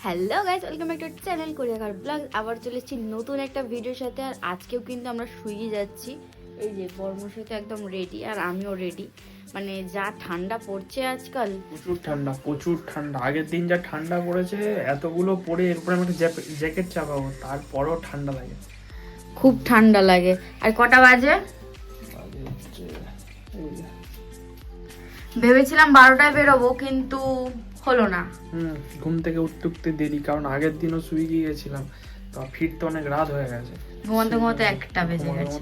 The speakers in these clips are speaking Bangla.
Hello guys, welcome back to channel কোরিয়াকার ব্লগ। আবার চলে এসেছি নতুন একটা ভিডিওর সাথে। আর আজকেও কিন্তু আমরা শুয়ে যাচ্ছি। এই যে বর্মশাই তো একদম রেডি আর আমিও রেডি। মানে যা ঠান্ডা পড়ছে আজকাল, প্রচুর ঠান্ডা। আগের দিন যা ঠান্ডা পড়েছে, এতগুলো পরে এরপরে আমি একটা জ্যাকেট চাপাবো, তারপরেও ঠান্ডা লাগে, খুব ঠান্ডা লাগে। আর কটা বাজে? ভেবেছিলাম 12টায় বেরোবো, কিন্তু হলো না। ঘুম থেকে উঠতে উঠতে দেরি, কারণ আগের দিনও শুয়ে গিয়েছিলাম, তো ফিরতে অনেক রাত হয়ে গেছে। ঘুমাতে ঘুমাতে একটা বেজে গেছে,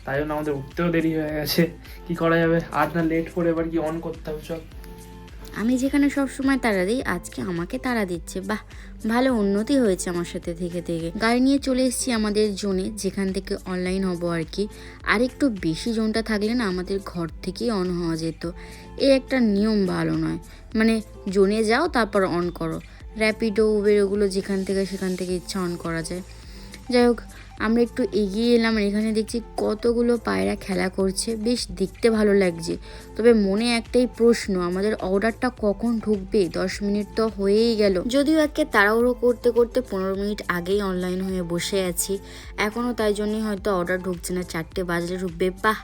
তাই জন্য আমাদের উঠতেও দেরি হয়ে গেছে। কি করা যাবে, আজ না লেট করে এবার কি অন করতে হবে। চল, আমি যেখানে সব সময় তাড়া দিই, আজকে আমাকে তাড়া দিচ্ছে। বাহ, ভালো উন্নতি হয়েছে আমার সাথে থেকে থেকে। গাড়ি নিয়ে চলে এসেছি আমাদের জোনে, যেখান থেকে অনলাইন হব আর কি। আর একটু বেশি জোনটা থাকলে না আমাদের ঘর থেকেই অন হওয়া যেত। এই একটা নিয়ম ভালো নয়, মানে জোনে যাও তারপর অন করো। র্যাপিডো, উবের ওগুলো যেখান থেকে সেখান থেকে ইচ্ছা অন করা যায়। যাই হোক, আমরা একটু এগিয়ে এলাম আর এখানে দেখছি কতগুলো পায়রা খেলা করছে, বেশ দেখতে ভালো লাগছে। তবে মনে একটাই প্রশ্ন, আমাদের অর্ডারটা কখন ঢুকবে? 10 মিনিট তো হয়েই গেল। যদিও একে তাড়াহুড়ো করতে করতে 15 মিনিট আগেই অনলাইন হয়ে বসে আছি এখনও, তাই জন্যই হয়তো অর্ডার ঢুকছে না। 4টে বাজলে ঢুকবে। বাহ,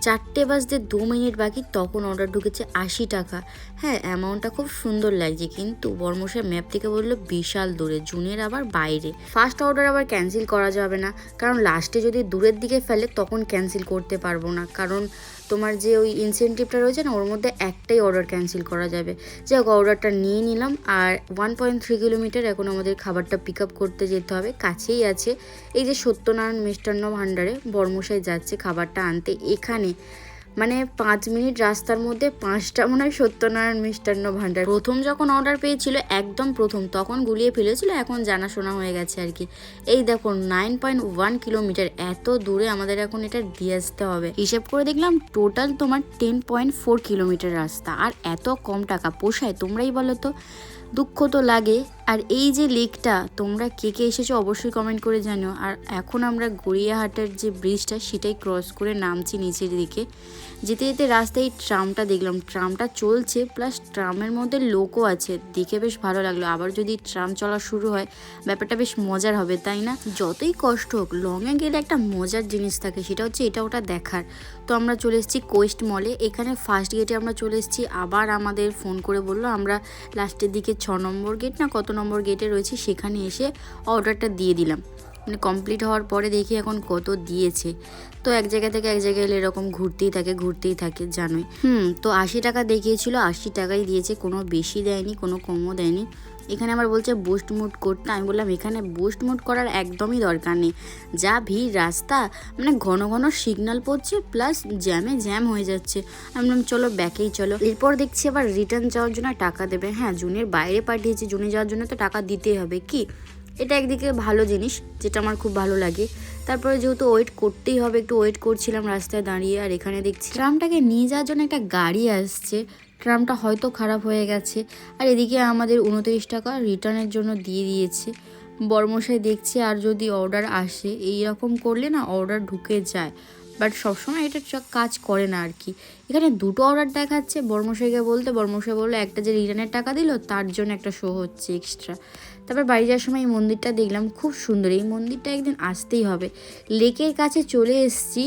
4টে বাজতে 2 মিনিট বাকি, তখন অর্ডার ঢুকেছে 80 টাকা। হ্যাঁ, অ্যামাউন্টটা খুব সুন্দর লাগছে, কিন্তু বর্মশাই ম্যাপ থেকে বললো বিশাল দূরে, জুনের আবার বাইরে। ফার্স্ট অর্ডার আবার ক্যান্সেল করা যাবে না, কারণ লাস্টে যদি দূরের দিকে ফেলে তখন ক্যান্সেল করতে পারবো না, কারণ তোমার যে ওই ইনসেন্টিভটা রয়েছে না, ওর মধ্যে একটাই অর্ডার ক্যান্সেল করা যাবে। যাই হোক, অর্ডারটা নিয়ে নিলাম। আর 1.3 কিলোমিটার এখন আমাদের খাবারটা পিক আপ করতে যেতে হবে, কাছেই আছে। এই যে সত্যনারায়ণ মিষ্টান্ন ভাণ্ডারে বর্মশাই যাচ্ছে খাবারটা আনতে। এখানে মানে 5 মিনিট রাস্তার মধ্যে 5টা মনে হয় সত্যনারায়ণ মিষ্টান্ন ভাণ্ডার। প্রথম যখন অর্ডার পেয়েছিল, একদম প্রথম, তখন গুলিয়ে ফেলেছিল, এখন জানাশোনা হয়ে গেছে আর কি। এই দেখো 9.1 কিলোমিটার, এত দূরে আমাদের এখন এটা দিয়ে আসতে হবে। হিসেব করে দেখলাম টোটাল তোমার 10.4 কিলোমিটার রাস্তা, আর এত কম টাকা পোষায়? তোমরাই বলো তো। দুঃখ তো লাগে। আর এই যে লেকটা, তোমরা কে কে এসেছো অবশ্যই কমেন্ট করে জানিও। আর এখন আমরা গড়িয়াহাটের যে ব্রিজটা, সেটাই ক্রস করে নামছি নিচের দিকে। যেতে যেতে রাস্তায় ট্রামটা দেখলাম, ট্রামটা চলছে, প্লাস ট্রামের মধ্যে লোকও আছে, দেখে বেশ ভালো লাগলো। আবার যদি ট্রাম চলা শুরু হয়, ব্যাপারটা বেশ মজার হবে, তাই না? যতই কষ্ট হোক, লংয়ে গেলে একটা মজার জিনিস থাকে, সেটা হচ্ছে এটা ওটা দেখার। তো আমরা চলে এসেছি কোয়েস্ট মলে। এখানে ফার্স্ট গেটে আমরা চলে এসেছি। আবার আমাদের ফোন করে বললো আমরা লাস্টের দিকে 6 নম্বর গেট না কত নম্বর গেটে রয়েছে, সেখানে এসে অর্ডারটা দিয়ে দিলাম। মানে কমপ্লিট হওয়ার পরে দেখি এখন কত দিয়েছে। তো এক জায়গা থেকে এক জায়গায় এলে এরকম ঘুরতেই থাকে জানোই। তো 80 টাকা দেখিয়েছিল, 80 টাকাই দিয়েছে, কোনো বেশি দেয়নি, কোনো কমও দেয়নি। এখানে আবার বলছে বুস্ট মুড করতে। আমি বললাম এখানে বুস্ট মুড করার একদমই দরকার নেই, যা ভিড় রাস্তা, মানে ঘন ঘন সিগন্যাল পড়ছে, প্লাস জ্যাম হয়ে যাচ্ছে। আমি বললাম চলো ব্যাকেই চলো। এরপর দেখছি আবার রিটার্ন যাওয়ার জন্য টাকা দেবে। হ্যাঁ, জুনের বাইরে পাঠিয়েছে, জুনে যাওয়ার জন্য তো টাকা দিতেই হবে। কি, এটা একদিকে ভালো জিনিস, যেটা আমার খুব ভালো লাগে। তারপরে যেহেতু ওয়েট করতেই হবে, একটু ওয়েট করছিলাম রাস্তায় দাঁড়িয়ে। আর এখানে দেখছি ট্রামটাকে নিয়ে যাওয়ার জন্য একটা গাড়ি আসছে, ট্রামটা হয়তো খারাপ হয়ে গেছে। আর এদিকে আমাদের 29 টাকা রিটার্নের জন্য দিয়ে দিয়েছে বর্মশাই। দেখছি আর যদি অর্ডার আসে, এই রকম করলে না অর্ডার ঢুকে যায়, বাট সবসময় এটা কাজ করে না আর কি। এখানে 2টো অর্ডার দেখাচ্ছে। বর্মশাইকে বলতে, বর্মশাই বললো একটা যে রিটার্নের টাকা দিল তার জন্য একটা শো হচ্ছে এক্সট্রা। তারপর বাড়ি যাওয়ার সময় এই মন্দিরটা দেখলাম, খুব সুন্দর। এই মন্দিরটা একদিন আসতেই হবে। লেকের কাছে চলে এসেছি,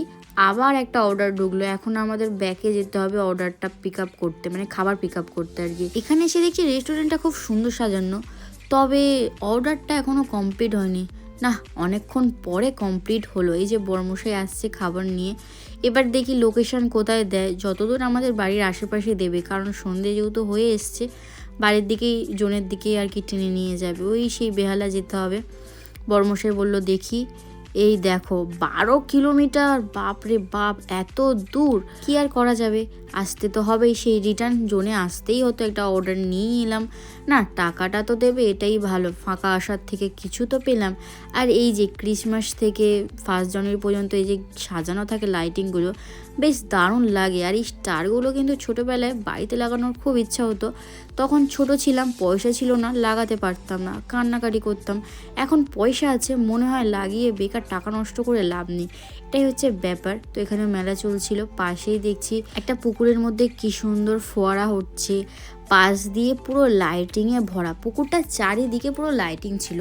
আবার একটা অর্ডার ঢুকলো। এখন আমাদের ব্যাকে যেতে হবে অর্ডারটা পিক আপ করতে, মানে খাবার পিক আপ করতে আর কি। এখানে এসে দেখছি রেস্টুরেন্টটা খুব সুন্দর সাজানো, তবে অর্ডারটা এখনও কমপ্লিট হয়নি। না, অনেকক্ষণ পরে কমপ্লিট হলো। এই যে বর্মশাই আসছে খাবার নিয়ে। এবার দেখি লোকেশন কোথায় দেয়, যতদূর আমাদের বাড়ির আশেপাশে দেবে, কারণ সন্ধে যেহেতু হয়ে এসছে, বাড়ির দিকেই, জোনের দিকেই আর কি টেনে নিয়ে যাবে। ওই সেই বেহালা যেতে হবে। বর্মশাই বলল দেখি। এই দেখো 12 কিলোমিটার, বাপরে বাপ, এত দূর। কি আর করা যাবে, আসতে তো হবেই। সেই রিটার্ন জোনে আসতেই হতো, একটা অর্ডার নিয়ে এলাম। না, টাকাটা তো দেবে, এটাই ভালো, ফাঁকা আসার থেকে কিছু তো পেলাম। আর এই যে ক্রিসমাস থেকে 1 জানুয়ারি পর্যন্ত এই যে সাজানো থাকে লাইটিংগুলো, বেশ দারুণ লাগে। আর এই স্টারগুলো কিন্তু ছোটোবেলায় বাড়িতে লাগানোর খুব ইচ্ছা হতো, তখন ছোট ছিলাম, পয়সা ছিল না, লাগাতে পারতাম না, কান্নাকাটি করতাম। এখন পয়সা আছে, মনে হয় লাগিয়ে বেকার টাকা নষ্ট করে লাভ নেই, এটাই হচ্ছে ব্যাপার। তো এখানে মেলা চলছিল, পাশেই দেখছি একটা পুকুরের মধ্যে কি সুন্দর ফোয়ারা হচ্ছে, পাশ দিয়ে পুরো লাইটিংয়ে ভরা, পুকুরটার চারিদিকে পুরো লাইটিং ছিল।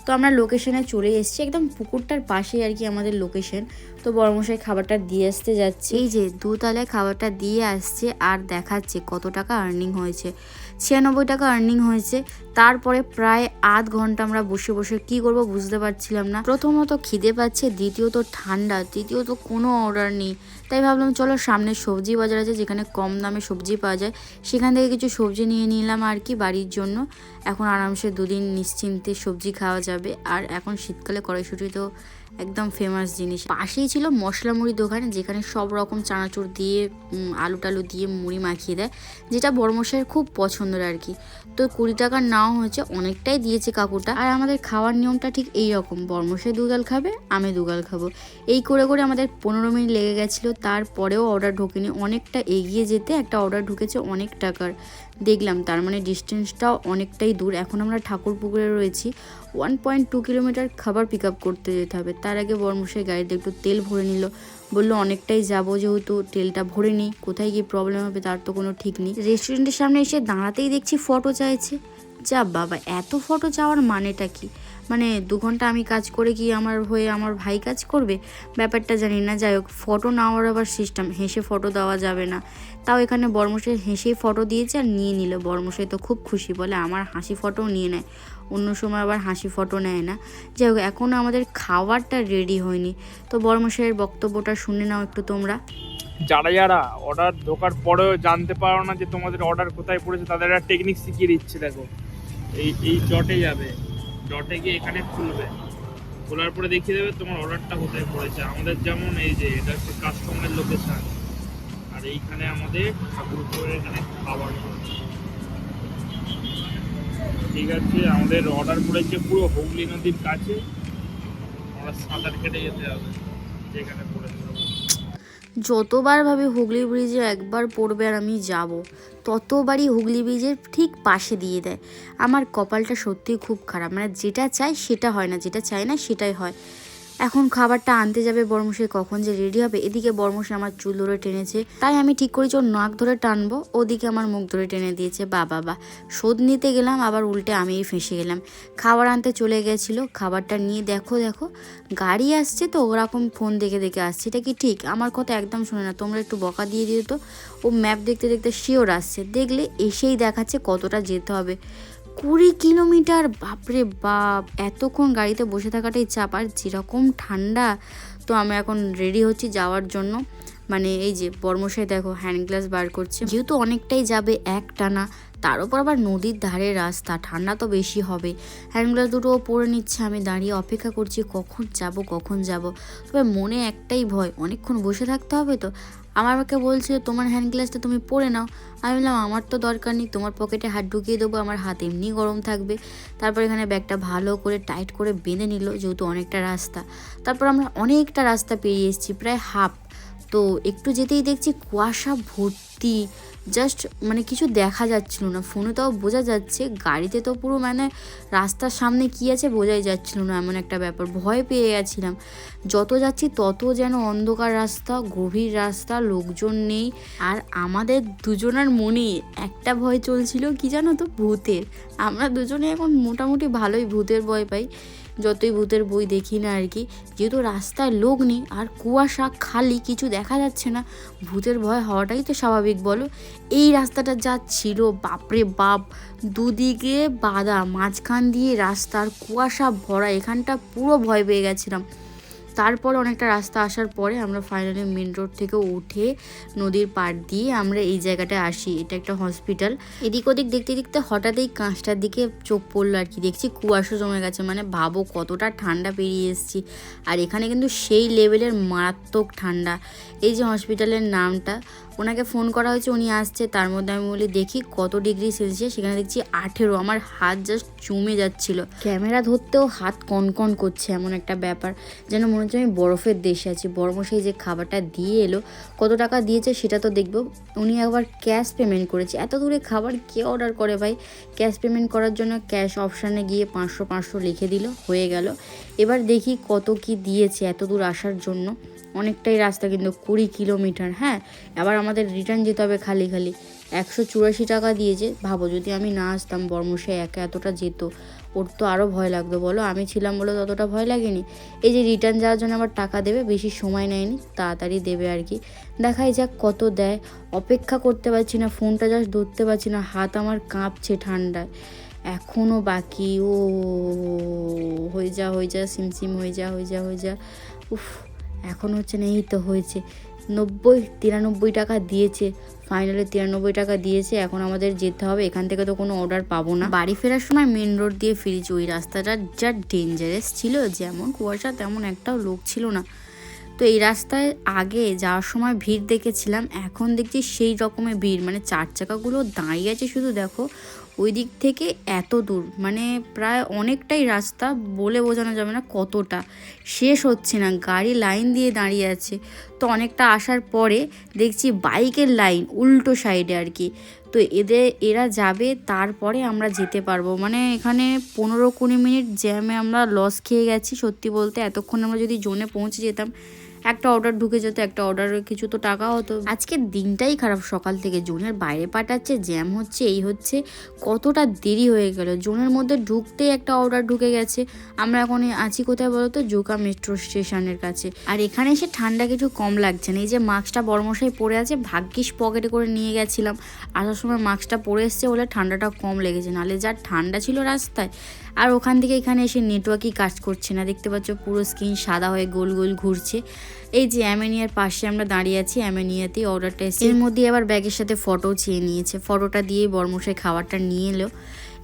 তো আমরা লোকেশনে চলে এসেছি, একদম পুকুরটার পাশেই আর কি আমাদের লোকেশন। তো বড়মশাই খাবারটা দিয়ে আসতে যাচ্ছে, এই যে দুতলায় খাবারটা দিয়ে আসছে আর দেখাচ্ছে কত টাকা আর্নিং হয়েছে। 96 টাকা আর্নিং হয়েছে। তারপরে প্রায় আধ ঘন্টা আমরা বসে বসে কি করব বুঝতে পারছিলাম না। প্রথমত খিদে পাচ্ছে, দ্বিতীয়ত ঠান্ডা, তৃতীয়ত কোনো অর্ডার নেই। তাই ভাবলাম চলো সামনে সবজি বাজার আছে যেখানে কম দামে সবজি পাওয়া যায়, সেখান থেকে কিছু সবজি নিয়ে নিলাম আর কি বাড়ির জন্য। এখন আরামসে দুদিন নিশ্চিন্তে সবজি খাওয়া যাবে। আর এখন শীতকালে কড়াইশুঁটি তো একদম ফেমাস জিনিস। পাশেই ছিল মশলা মুড়ি দোকান, যেখানে সব রকম চানাচুর দিয়ে আলু টালু দিয়ে মুড়ি মাখিয়ে দেয়, যেটা বড়মশাইয়ের খুব পছন্দের আর কি। তো 20 টাকার নাও হয়েছে, অনেকটাই দিয়েছে কাকুটা। আর আমাদের খাওয়ার নিয়মটা ঠিক এই রকম, বড়মশাই দুগাল খাবে, আমি দুগাল খাবো, এই করে করে আমাদের 15 মিনিট লেগে গেছিলো। তারপরেও অর্ডার ঢোকেনি, অনেকটা এগিয়ে যেতে একটা অর্ডার ঢুকেছে অনেক টাকার। দেখলাম তার মানে ডিস্টেন্সটাও অনেকটাই দূর। এখন আমরা ঠাকুরপুকুরে রয়েছি, 1.2 কিলোমিটার খাবার পিক আপ করতে যেতে হবে। তার আগে বড়মশাই গাড়িতে একটু তেল ভরে নিল, বললো অনেকটাই যাবো যেহেতু তেলটা ভরে নিই, কোথায় গিয়ে প্রবলেম হবে তার তো কোনো ঠিক নেই। রেস্টুরেন্টের সামনে এসে দাঁড়াতেই দেখছি ফটো চাইছে। যা বাবা, এত ফটো চাওয়ার মানেটা কি? মানে 2 ঘন্টা আমি কাজ করে কি আমার হয়ে আমার ভাই কাজ করবে? ব্যাপারটা জানি না। যাই হোক, ফটো নেওয়ার আবার সিস্টেম, হেসে ফটো দেওয়া যাবে না। তাও এখানে বড়মশাই হেসেই ফটো দিয়েছে আর নিয়ে নিল। বড়মশাই তো খুব খুশি, বলে আমার হাসি ফটোও নিয়ে নেয়, অন্য সময় আবার হাসি ফটো নেয় না। যাই হোক, এখনও আমাদের খাবারটা রেডি হয়নি। তো বড়মশাইয়ের বক্তব্যটা শুনে নাও একটু তোমরা। যারা যারা অর্ডার ঢোকার পরেও জানতে পারো না যে তোমাদের অর্ডার কোথায় পড়েছে, তাদের একটা টেকনিক শিখিয়ে দিচ্ছে। দেখো, এই ডটে যাবে, ডটে গিয়ে এখানে খুলবে, খোলার পরে দেখিয়ে দেবে তোমার অর্ডারটা কোথায় পড়েছে। আমাদের যেমন এই যে এটা হচ্ছে কাস্টমারের লোকেশন, আর এইখানে আমাদের ঠাকুরপুরের এখানে খাবার। ঠিক আছে, আমাদের অর্ডার পড়েছে পুরো হুগলি নদীর কাছে, আমরা সাঁতার কেটে যেতে হবে যেখানে পড়েছে। যতবার ভাবে হুগলি ব্রিজে একবার পড়বে আর আমি যাব, ততবারই হুগলি ব্রিজের ঠিক পাশে দিয়ে দেয়। আমার কপালটা সত্যিই খুব খারাপ, মানে যেটা চাই সেটা হয় না, যেটা চাই না সেটাই হয়। এখন খাবারটা আনতে যাবে বড়মশাই, কখন যে রেডি হবে। এদিকে বড়মশাই আমার চুল ধরে টেনেছে, তাই আমি ঠিক করেছি ওর নাক ধরে টানবো, ওদিকে আমার মুখ ধরে টেনে দিয়েছে। বাবা, শোধ নিতে গেলাম আবার উল্টে আমিই ফেঁসে গেলাম। খাবার আনতে চলে গেছিলো, খাবারটা নিয়ে দেখো গাড়ি আসছে তো ওরকম ফোন দেখে দেখে আসছে। এটা কি ঠিক? আমার কথা একদম শোনে না, তোমরা একটু বকা দিয়ে দিও তো। ও ম্যাপ দেখতে দেখতে শিওর আসছে, দেখলে এসেই দেখাচ্ছে কতটা যেতে হবে, 20 কিলোমিটার। বাপরে বাপ, এতক্ষণ গাড়িতে বসে থাকাটাই চাপ, আর যেরকম ঠান্ডা। তো আমরা এখন রেডি হচ্ছি যাওয়ার জন্য। মানে এই যে বড়মশাই দেখো হ্যান্ড গ্লাস বার করছে, যেহেতু অনেকটাই যাবে এক টানা, তার উপর আবার নদীর ধারে রাস্তা, ঠান্ডা তো বেশি হবে। হ্যান্ড গ্লাস দুটোও পরে নিচ্ছে, আমি দাঁড়িয়ে অপেক্ষা করছি কখন যাব। তবে মনে একটাই ভয়, অনেকক্ষণ বসে থাকতে হবে তো। আমাকে বলছিল তোমার হ্যান্ড গ্লাসটা তুমি পরে নাও। আমি বললাম আমার তো দরকার নেই, তোমার পকেটে হাত ঢুকিয়ে দেবো, আমার হাত এমনি গরম থাকবে। তারপর এখানে ব্যাগটা ভালো করে টাইট করে বেঁধে নিল, যেহেতু অনেকটা রাস্তা। তারপর আমরা অনেকটা রাস্তা পেরিয়ে এসেছি, প্রায় হাফ। তো একটু যেতেই দেখছি কুয়াশা ভর্তি, জাস্ট মানে কিছু দেখা যাচ্ছিল না। ফোনে তাও বোঝা যাচ্ছে, গাড়িতে তো পুরো মানে রাস্তার সামনে কি আছে বোঝাই যাচ্ছিল না, এমন একটা ব্যাপার। ভয় পেয়ে গেছিলাম। যত যাচ্ছি তত যেন অন্ধকার রাস্তা, গভীর রাস্তা, লোকজন নেই। আর আমাদের দুজনের মনে একটা ভয় চলছিল, কি জানো তো, ভূতের। আমরা দুজনে এখন মোটামুটি ভালোই ভূতের ভয় পাই, যতই ভূতের বই দেখি না আর কি। যেহেতু রাস্তায় লোক নেই আর কুয়াশা, খালি কিছু দেখা যাচ্ছে না, ভূতের ভয় হওয়াটাই তো স্বাভাবিক বলো। এই রাস্তাটা যা ছিল, বাপরে বাপ, দুদিকে বাধা, মাঝখান দিয়ে রাস্তার কুয়াশা ভরা, এখানটা পুরো ভয় পেয়ে গেছিলাম। তারপর অনেকটা রাস্তা আসার পরে আমরা ফাইনালি মেন রোড থেকে উঠে নদীর পাড় দিয়ে আমরা এই জায়গাটায় আসি। এটা একটা হসপিটাল। এদিক ওদিক দেখতে দেখতে হঠাৎ এই কাঁচটার দিকে চোখ পড়লো আর কি, দেখছি কুয়াশা জমে গেছে। মানে ভাবো কতটা ঠান্ডা পেরিয়ে এসেছি। আর এখানে কিন্তু সেই লেভেলের মারাত্মক ঠান্ডা। এই যে হসপিটালের নামটা ওনাকে ফোন করা হয়েছে, উনি আসছে। তার মধ্যে আমি বলি দেখি কত ডিগ্রি সেলসিয়াস, সেখানে দেখছি 18। আমার হাত জাস্ট জমে যাচ্ছিল, ক্যামেরা ধরতেও হাত কনকন করছে, এমন একটা ব্যাপার যেন মনে হচ্ছে আমি বরফের দেশে আছি। বড়মশাই যে খাবারটা দিয়ে এলো, কত টাকা দিয়েছে সেটা তো দেখবো। উনি একবার ক্যাশ পেমেন্ট করেছে, এত দূরে খাবার কে অর্ডার করে ভাই। ক্যাশ পেমেন্ট করার জন্য ক্যাশ অপশানে গিয়ে 500 লিখে দিল, হয়ে গেল। এবার দেখি কত কি দিয়েছে এত দূর আসার জন্য। অনেকটাই রাস্তা, কিন্তু 20 কিলোমিটার। হ্যাঁ, আবার আমাদের রিটার্ন যেতে হবে খালি খালি। 184 টাকা দিয়েছে। ভাবো যদি আমি না আসতাম, বর্মশাই একা এতটা যেত, ওর তো আরও ভয় লাগতো বলো। আমি ছিলাম বলে ততটা ভয় লাগেনি। এই যে রিটার্ন যাওয়ার জন্য আবার টাকা দেবে, বেশি সময় নেয়নি, তাড়াতাড়ি দেবে আর কি। দেখাই যাক কত দেয়। অপেক্ষা করতে পারছি না, ফোনটা জাস্ট ধরতে পারছি না, হাত আমার কাঁপছে ঠান্ডায়। এখনও বাকি। ও হয়ে যা সিমসিম, হয়ে যা। উফ, এখন হচ্ছে না, এই তো হয়েছে। 93 টাকা দিয়েছে, ফাইনালি 93 টাকা দিয়েছে। এখন আমাদের যেতে হবে, এখান থেকে তো কোনো অর্ডার পাবো না। বাড়ি ফেরার সময় মেন রোড দিয়ে ফিরেছি। ওই রাস্তাটা যা ডেঞ্জারাস ছিল, যেমন কুয়াশা তেমন একটাও লোক ছিল না। তো এই রাস্তায় আগে যাওয়ার সময় ভিড় দেখেছিলাম, এখন দেখছি সেই রকমের ভিড়, মানে 4 চাকাগুলো দাঁড়িয়ে আছে শুধু দেখো। ওই দিক থেকে এত দূর, মানে প্রায় অনেকটাই রাস্তা, বলে বোঝানো যাবে না কতটা। শেষ হচ্ছে না, গাড়ি লাইন দিয়ে দাঁড়িয়ে আছে। তো অনেকটা আসার পরে দেখছি বাইকের লাইন উল্টো সাইডে আর কি। তো এরা যাবে, তারপরে আমরা যেতে পারবো। মানে এখানে 15-20 মিনিট জ্যামে আমরা লস খেয়ে গেছি সত্যি বলতে। এতক্ষণ আমরা যদি জোনে পৌঁছে যেতাম, একটা অর্ডার ঢুকে যেত, একটা অর্ডারের কিছু তো টাকা হতো। আজকের দিনটাই খারাপ, সকাল থেকে জোনের বাইরে পাঠাচ্ছে, জ্যাম হচ্ছে, এই হচ্ছে, কতটা দেরি হয়ে গেল। জোনের মধ্যে ঢুকতেই একটা অর্ডার ঢুকে গেছে। আমরা এখন আছি কোথায় বলো তো, জোকা মেট্রো স্টেশনের কাছে। আর এখানে এসে ঠান্ডা কিছু কম লাগছে না। এই যে মাস্কটা বড়মশাই পরে আছে, ভাগ্যিস পকেটে করে নিয়ে গেছিলাম, আসার সময় মাস্কটা পরে এসছে বলে ঠান্ডাটা কম লেগেছে, নাহলে যা ঠান্ডা ছিল রাস্তায়। আর ওখান থেকে এখানে এসে নেটওয়ার্কই কাজ করছে না, দেখতে পাচ্ছ পুরো স্ক্রিন সাদা হয়ে গোল গোল ঘুরছে। এই যে অ্যামেনিয়ার পাশে আমরা দাঁড়িয়ে আছি, অ্যামেনিয়াতেই অর্ডারটা এসে। এর মধ্যে আবার ব্যাগের সাথে ফটো চেয়ে নিয়েছে, ফটোটা দিয়েই বর্মশাই খাবারটা নিয়ে এলো।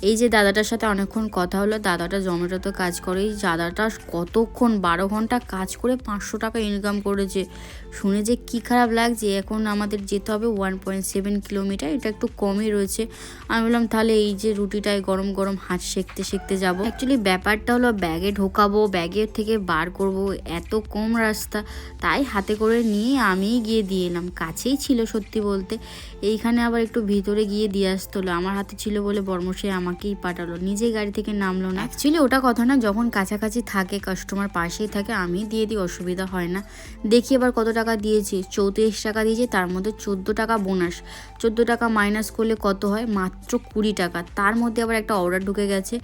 এই যে দাদাটার সাথে অনেকক্ষণ কথা হলো, দাদাটা জমেটোতে কাজ করে। এই দাদাটা কতক্ষণ 12 ঘন্টা কাজ করে 500 টাকা ইনকাম করেছে, শুনে যে কি খারাপ লাগছে। এখন আমাদের যেতে হবে 1.7 কিলোমিটার, এটা একটু কমই রয়েছে। আমি বললাম তাহলে এই যে রুটিটায় গরম গরম হাত সেঁকতে যাবো। অ্যাকচুয়ালি ব্যাপারটা হলো ব্যাগে ঢোকাবো, ব্যাগের থেকে বার করব, এত কম রাস্তা, তাই হাতে করে নিয়ে আমিই গিয়ে দিয়ে এলাম। কাছেই ছিল সত্যি বলতে, এইখানে আবার একটু ভিতরে গিয়ে দিয়ে আসতে হলো। আমার হাতে ছিল বলে বর্মশাই আমাকেই পাঠালো, নিজে গাড়ি থেকে নামলো না। অ্যাকচুয়ালি ওটা কথা না, যখন কাছাকাছি থাকে, কাস্টমার পাশেই থাকে, আমি দিয়ে দিই, অসুবিধা হয় না। দেখি এবার কত টাকা দিয়েছি, 34 টাকা দিয়েছি, তার মধ্যে 14 টাকা বোনাস। 14 টাকা মাইনাস করলে কত হয়, মাত্র 20 টাকা। তার মধ্যে আবার একটা অর্ডার ঢুকে গেছে।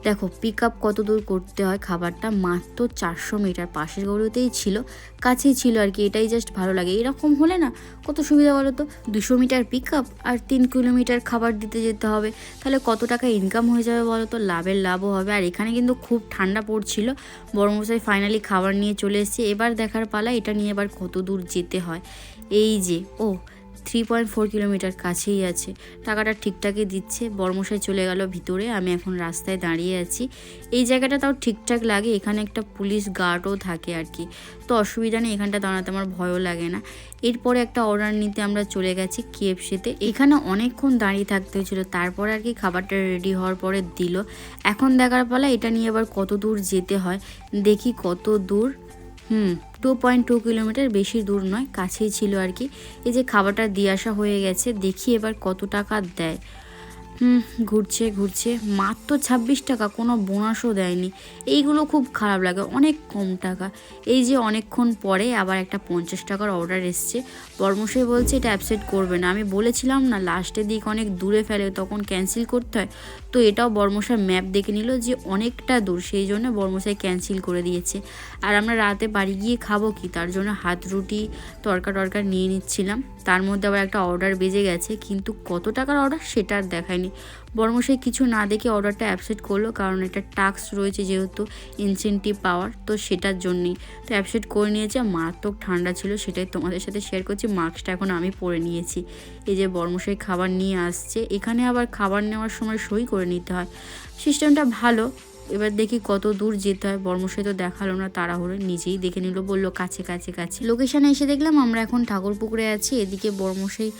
দেখো পিক আপ কত দূর করতে হয় খাবারটা, মাত্র 400 মিটার, পাশের গরুতেই ছিল, কাছেই ছিল আর কি। এটাই জাস্ট ভালো লাগে, এরকম হলে না কত সুবিধা বলো তো। 200 মিটার পিক আপ আর 3 কিলোমিটার খাবার দিতে যেতে হবে, তাহলে কত টাকা ইনকাম হয়ে যাবে বলো তো, লাভের লাভও হবে। আর এখানে কিন্তু খুব ঠান্ডা পড়ছিল। বড়মশাই ফাইনালি খাবার নিয়ে চলে এসেছে, এবার দেখার পালা এটা নিয়ে এবার কত দূর যেতে হয়। এই যে 3.4 কিলোমিটার কাছেই আছে, টাকাটা ঠিকঠাকই দিচ্ছে। বর্মশাই চলে গেল ভিতরে, আমি এখন রাস্তায় দাঁড়িয়ে আছি। এই জায়গাটা তাও ঠিকঠাক লাগে, এখানে একটা পুলিশ গার্ডও থাকে আর কি, তো অসুবিধা নেই, এখানটা দাঁড়াতে আমার ভয়ও লাগে না। এরপরে একটা অর্ডার নিতে আমরা চলে গেছি KFC-তে। এখানে অনেকক্ষণ দাঁড়িয়ে থাকতে হয়েছিল, তারপর আর কি খাবারটা রেডি হওয়ার পরে দিল। এখন দেখার পালা এটা নিয়ে আবার কত দূর যেতে হয়, দেখি কত দূর। 2.2 কিলোমিটার, বেশি দূর নয়, কাছেই ছিল আর কি। এই যে খাবারটা দিয়ে আসা হয়ে গেছে, দেখি এবার কত টাকা দেয়। ঘুরছে মাত্র 26 টাকা, কোনো বোনাসও দেয়নি। এইগুলো খুব খারাপ লাগে, অনেক কম টাকা। এই যে অনেকক্ষণ পরে আবার একটা 50 টাকার অর্ডার এসছে। বর্মশাই বলছে এটা অ্যাপসেট করবে না। আমি বলেছিলাম না লাস্টের দিক অনেক দূরে ফেলে, তখন ক্যান্সেল করতে হয়। তো এটাও বর্মশাই ম্যাপ দেখে নিল যে অনেকটা দূর, সেই জন্য বর্মশাই ক্যান্সেল করে দিয়েছে। আর আমরা রাতে বাড়ি গিয়ে খাবো কি, তার জন্য হাত রুটি তরকা নিয়ে নিচ্ছিলাম। তার মধ্যে আবার একটা অর্ডার বেজে গেছে, কিন্তু কত টাকার অর্ডার সেটা আর দেখায়নি। বর্মশাই কিছু না দেখে অর্ডারটা অ্যাপসেট করলো, কারণ এটা টাস্ক রয়েছে যেহেতু ইনসেন্টিভ পাওয়ার, তো সেটার জন্যই তো অ্যাপসেট করে নিয়েছে। মারাত্মক ঠান্ডা ছিল, সেটাই তোমাদের সাথে শেয়ার করছি। মাস্কটা এখন আমি পরে নিয়েছি। এই যে বর্মশাই খাবার নিয়ে আসছে, এখানে আবার খাবার নেওয়ার সময় সই করে নিতে হয়, সিস্টেমটা ভালো। এবার দেখি কত দূর যেতে হয়। বর্মশাই তো দেখালো না, তাড়াহুড়ো নিজেই দেখে নিল, বললো কাছে কাছে কাছে। লোকেশনে এসে দেখলাম আমরা এখন ঠাকুরপুকুরে আছি। এদিকে বর্মশাই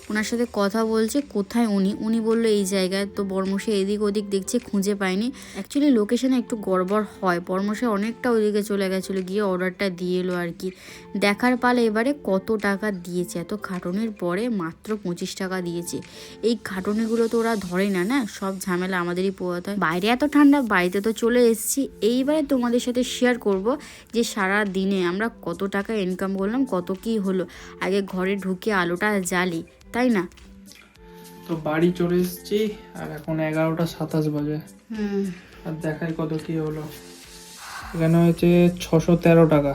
ওনার সাথে কথা বলছে, কোথায় উনি বললো এই জায়গায়। তো বর্মশাই এদিক ওদিক দেখছে, খুঁজে পায়নি। অ্যাকচুয়ালি লোকেশনে একটু গড়বড় হয়। বর্মশাই অনেকটা ওইদিকে চলে গেছিলো, গিয়ে অর্ডারটা দিয়ে এলো আর কি। দেখার পালে এবারে কত টাকা দিয়েছে, এত খাটনের পরে মাত্র 25 টাকা দিয়েছে। এই খাটনিগুলো তো ওরা ধরে না, না সব ঝামেলা আমাদেরই পোয়াতে হয়। বাইরে এত ঠান্ডা, বাড়িতে তো চলে এসেছি। এইবারে তোমাদের সাথে শেয়ার করব যে সারা দিনে আমরা কত টাকা ইনকাম করলাম, কত কি হলো। আগে ঘরে ঢুকে আলোটা জ্বালি, তাই না? তো বাড়ি চলে এসেছি আর এখন 11:27 বাজে। আর দেখাই কত কি হলো। এখানে হয়েছে 613 টাকা।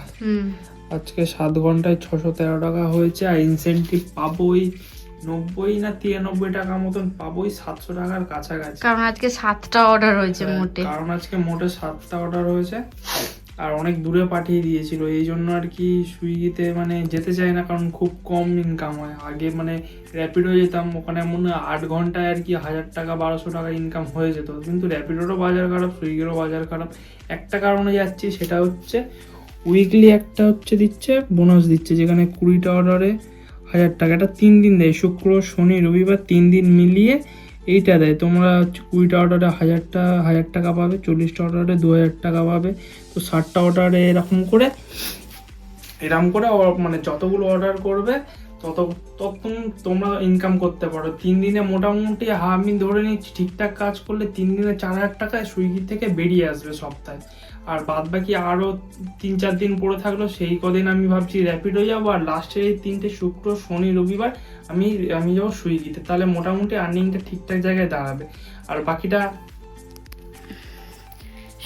আজকে 7 ঘন্টায় 613 টাকা হয়েছে। আর ইনসেন্টিভ পাবোই 90 না 93 টাকা মতন পাবোই, 700 টাকার কাছাকাছি। কারণ আজকে 7টা অর্ডার হয়েছে মোটে। কারণ আজকে মোটে 7টা অর্ডার হয়েছে আর অনেক দূরে পাঠিয়ে দিয়েছিল, এই জন্য আর কি সুইগিতে মানে যেতে চাই না, কারণ খুব কম ইনকাম হয়। আগে মানে র্যাপিডো যেতাম, ওখানে মনে হয় 8 ঘন্টায় আর কি 1000 টাকা 1200 টাকা ইনকাম হয়ে যেত। কিন্তু র্যাপিডোরও বাজার খারাপ, সুইগিরও বাজার খারাপ। একটা কারণে যাচ্ছি, সেটা হচ্ছে উইকলি একটা হচ্ছে দিচ্ছে বোনাস দিচ্ছে, যেখানে 20টা অর্ডারে 1000 টাকা। এটা 3 দিন দেয়, শুক্র শনি রবিবার 3 দিন মিলিয়ে এইটা দেয়। তোমরা 20টা অর্ডারে 1000 টাকা পাবে, 40টা অর্ডারে 2000 টাকা পাবে। তো 60টা অর্ডারে এরকম করে মানে যতগুলো অর্ডার করবে তত তোমরা ইনকাম করতে পারো। 3 দিনে মোটামুটি আমি ধরে নিচ্ছি ঠিকঠাক কাজ করলে 3 দিনে 4000 টাকায় সুইগি থেকে বেরিয়ে আসবে সপ্তাহে। আর বাদ বাকি আরো 3-4 দিন পড়ে থাকলো, সেই কদিন আমি ভাবছি র্যাপিডো যাবো। আর লাস্টের এই 3টে শুক্র শনি রবিবার আমি যাবো সুইগিতে। তাহলে মোটামুটি আর্নিংটা ঠিকঠাক জায়গায় দাঁড়াবে। আর বাকিটা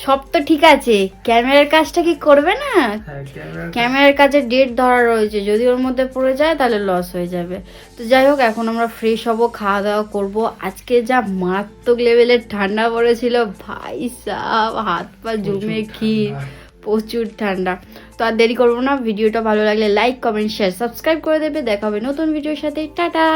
সব তো ঠিক আছে, ক্যামেরার কাজটা কি করবে না? হ্যাঁ, ক্যামেরার কাজে ডেট ধরা রয়েছে, যদি ওর মধ্যে পড়ে যায় তাহলে লস হয়ে যাবে। তো যাই হোক, এখন আমরা ফ্রেশ হব, খাওয়া দাওয়া করবো। আজকে যা মারাত্মক লেভেলের ঠান্ডা পড়েছিল ভাই সাহ, হাত পা জমে ক্ষীর, প্রচুর ঠান্ডা। তো আর দেরি করবো না, ভিডিওটা ভালো লাগলে লাইক কমেন্ট শেয়ার সাবস্ক্রাইব করে দেবে। দেখা হবে নতুন ভিডিওর সাথে। টাটা।